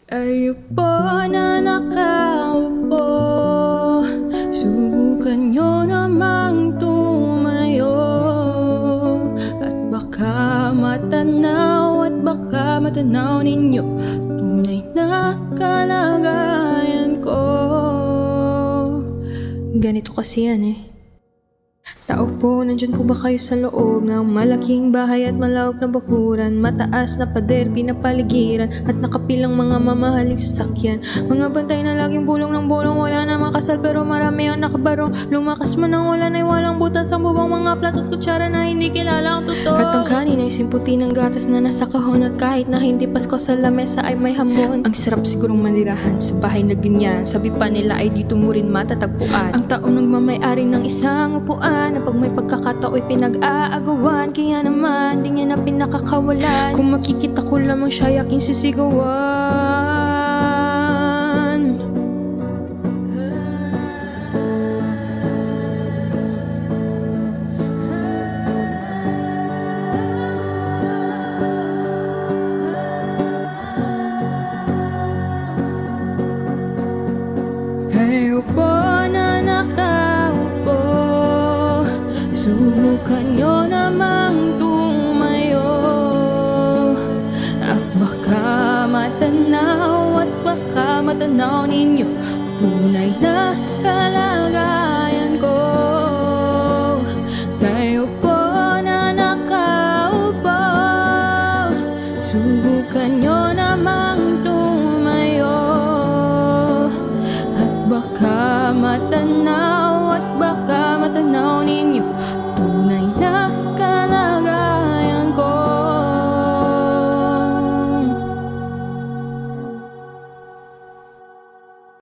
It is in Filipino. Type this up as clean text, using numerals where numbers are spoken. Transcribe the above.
Kayo po na nakaupo, subukan nyo namang tumayo. At baka matanaw ninyo tunay na kalagayan ko. Ganito kasi yan eh. Tao po, nandyan po ba kayo sa loob ng malaking bahay at malawak na bakuran? Mataas na pader, pinapaligiran at nakapilang mga mamahaling sasakyan. Mga bantay na laging bulong ng bulong, wala namang kasal pero marami ang nakabarong. Lumakas man ang ulan ay walang butas ang bubong, mga plato at kutsara na hindi kilala ang totoo. At ang kanin ay simputi ng gatas na nasa kahon, at kahit na hindi Pasko sa lamesa ay may hamon. Ang sarap sigurong manirahan sa bahay na ganyan, sabi pa nila ay dito mo rin matatagpuan. Ang taong nagmamay-ari ng isang upuan, pag may pagkakatao'y pinag-aagawan, kaya naman di niya na pinakakawalan. Kung makikita ko lamang siya yaking sisigawan. Kayo po na nakaupo, subukan nyo namang tumayo. At baka matanaw ninyo tunay na kalagayan